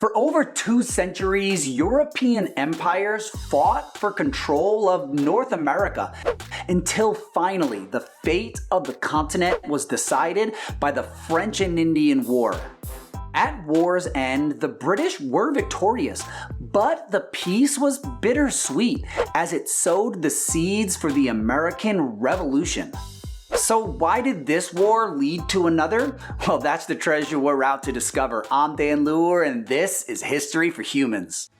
For over 2 centuries, European empires fought for control of North America until finally the fate of the continent was decided by the French and Indian War. At war's end, the British were victorious, but the peace was bittersweet as it sowed the seeds for the American Revolution. So why did this war lead to another? Well, that's the treasure we're out to discover. I'm Dan Luer, and this is History for Humans.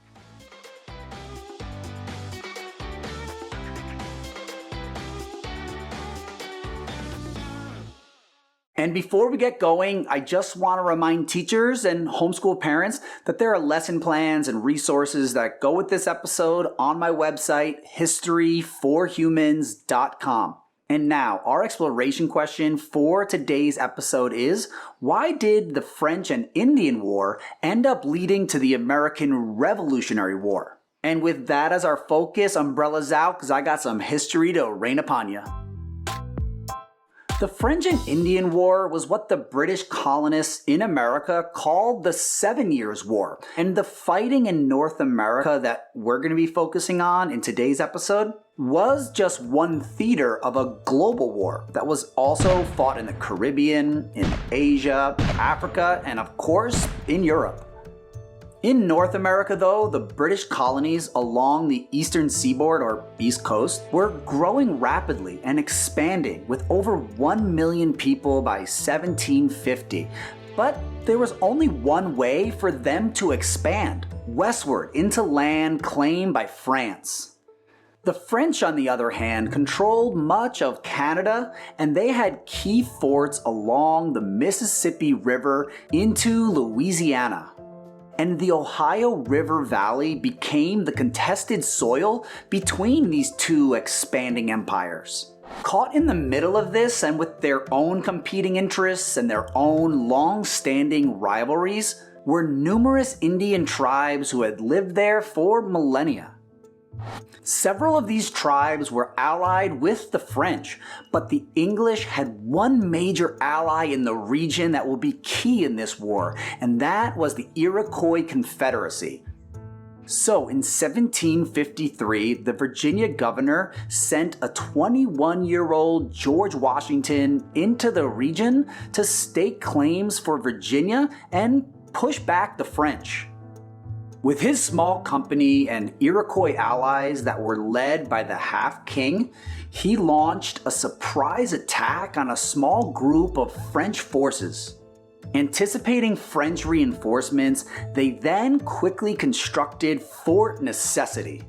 And before we get going, I just want to remind teachers and homeschool parents that there are lesson plans and resources that go with this episode on my website, historyforhumans.com. And now, our exploration question for today's episode is, why did the French and Indian War end up leading to the American Revolutionary War? And with that as our focus, umbrellas out, because I got some history to rain upon you. The French and Indian War was what the British colonists in America called the 7 Years' War. And the fighting in North America that we're going to be focusing on in today's episode was just one theater of a global war that was also fought in the Caribbean, in Asia, Africa, and of course, in Europe. In North America, though, the British colonies along the eastern seaboard or East Coast were growing rapidly and expanding with over 1 million people by 1750. But there was only one way for them to expand, westward into land claimed by France. The French, on the other hand, controlled much of Canada, and they had key forts along the Mississippi River into Louisiana. And the Ohio River Valley became the contested soil between these two expanding empires. Caught in the middle of this and with their own competing interests and their own long-standing rivalries were numerous Indian tribes who had lived there for millennia. Several of these tribes were allied with the French, but the English had one major ally in the region that will be key in this war, and that was the Iroquois Confederacy. So in 1753, the Virginia governor sent a 21-year-old George Washington into the region to stake claims for Virginia and push back the French. With his small company and Iroquois allies that were led by the Half-King, he launched a surprise attack on a small group of French forces. Anticipating French reinforcements, they then quickly constructed Fort Necessity.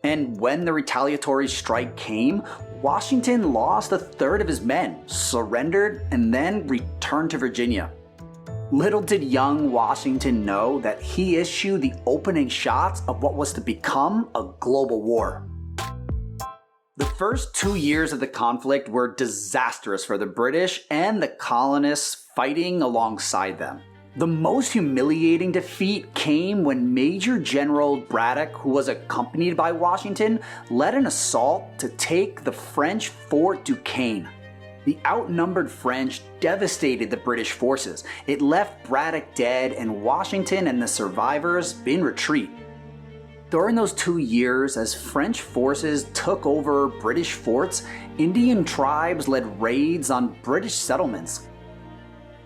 And when the retaliatory strike came, Washington lost a third of his men, surrendered, and then returned to Virginia. Little did young Washington know that he issued the opening shots of what was to become a global war. The first 2 years of the conflict were disastrous for the British and the colonists fighting alongside them. The most humiliating defeat came when Major General Braddock, who was accompanied by Washington, led an assault to take the French Fort Duquesne. The outnumbered French devastated the British forces. It left Braddock dead and Washington and the survivors in retreat. During those 2 years, as French forces took over British forts, Indian tribes led raids on British settlements.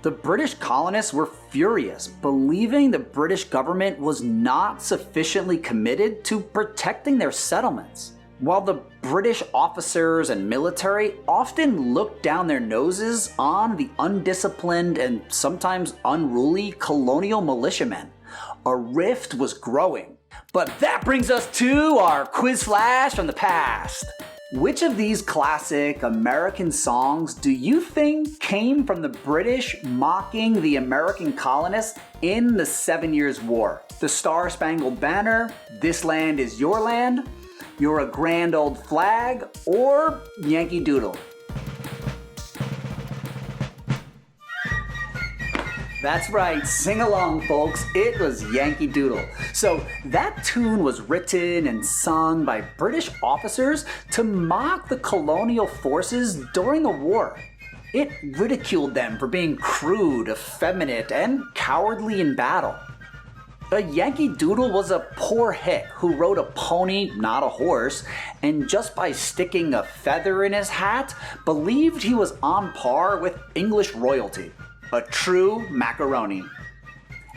The British colonists were furious, believing the British government was not sufficiently committed to protecting their settlements. While the British officers and military often looked down their noses on the undisciplined and sometimes unruly colonial militiamen, a rift was growing. But that brings us to our quiz flash from the past. Which of these classic American songs do you think came from the British mocking the American colonists in the 7 Years' War? The Star-Spangled Banner, This Land Is Your Land, You're a Grand Old Flag, or Yankee Doodle? That's right, sing along folks, it was Yankee Doodle. So that tune was written and sung by British officers to mock the colonial forces during the war. It ridiculed them for being crude, effeminate, and cowardly in battle. A Yankee Doodle was a poor hick who rode a pony, not a horse, and just by sticking a feather in his hat, believed he was on par with English royalty. A true macaroni.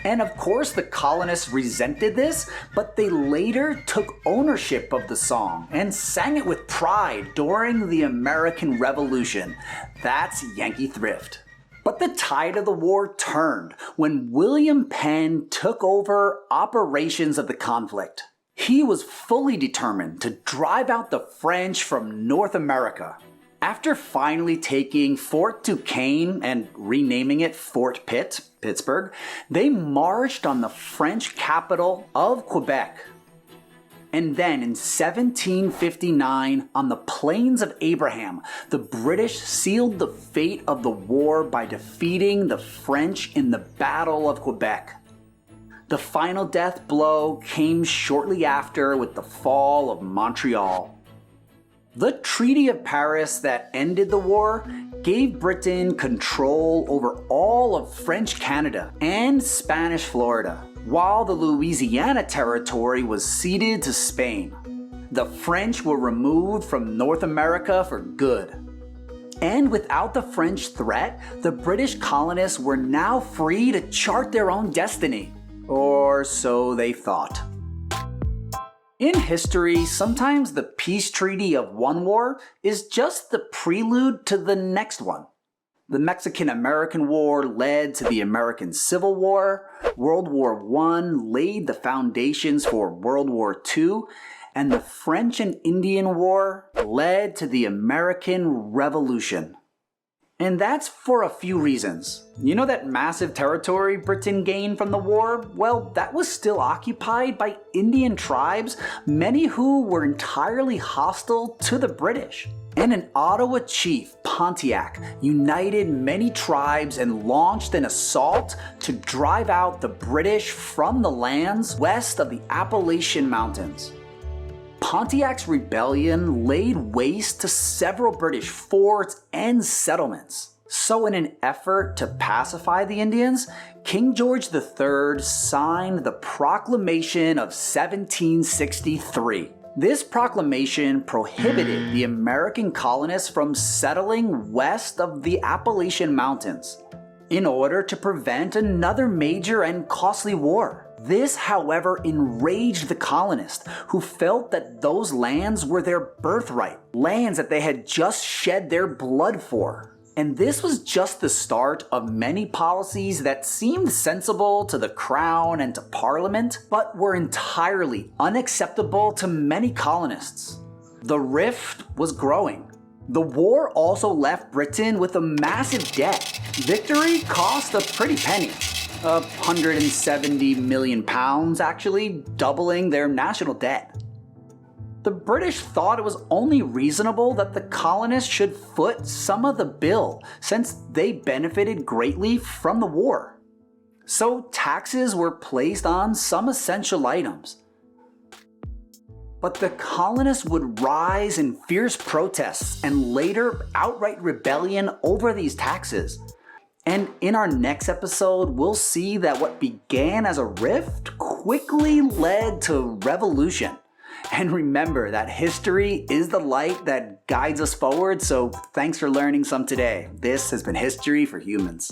And of course the colonists resented this, but they later took ownership of the song and sang it with pride during the American Revolution. That's Yankee thrift. But the tide of the war turned when William Penn took over operations of the conflict. He was fully determined to drive out the French from North America. After finally taking Fort Duquesne and renaming it Fort Pitt, Pittsburgh, they marched on the French capital of Quebec. And then in 1759, on the Plains of Abraham, the British sealed the fate of the war by defeating the French in the Battle of Quebec. The final death blow came shortly after with the fall of Montreal. The Treaty of Paris that ended the war gave Britain control over all of French Canada and Spanish Florida, while the Louisiana Territory was ceded to Spain. The French were removed from North America for good. And without the French threat, the British colonists were now free to chart their own destiny. Or so they thought. In history, sometimes the peace treaty of one war is just the prelude to the next one. The Mexican-American War led to the American Civil War, World War I laid the foundations for World War II, and the French and Indian War led to the American Revolution. And that's for a few reasons. You know that massive territory Britain gained from the war? Well, that was still occupied by Indian tribes, many who were entirely hostile to the British. And an Ottawa chief, Pontiac, united many tribes and launched an assault to drive out the British from the lands west of the Appalachian Mountains. Pontiac's rebellion laid waste to several British forts and settlements. So in an effort to pacify the Indians, King George III signed the Proclamation of 1763. This proclamation prohibited the American colonists from settling west of the Appalachian Mountains in order to prevent another major and costly war. This, however, enraged the colonists, who felt that those lands were their birthright, lands that they had just shed their blood for. And this was just the start of many policies that seemed sensible to the Crown and to Parliament, but were entirely unacceptable to many colonists. The rift was growing. The war also left Britain with a massive debt. Victory cost a pretty penny. £170 million actually, doubling their national debt. The British thought it was only reasonable that the colonists should foot some of the bill, since they benefited greatly from the war. So taxes were placed on some essential items. But the colonists would rise in fierce protests and later outright rebellion over these taxes. And in our next episode, we'll see that what began as a rift quickly led to revolution. And remember that history is the light that guides us forward, so thanks for learning some today. This has been History for Humans.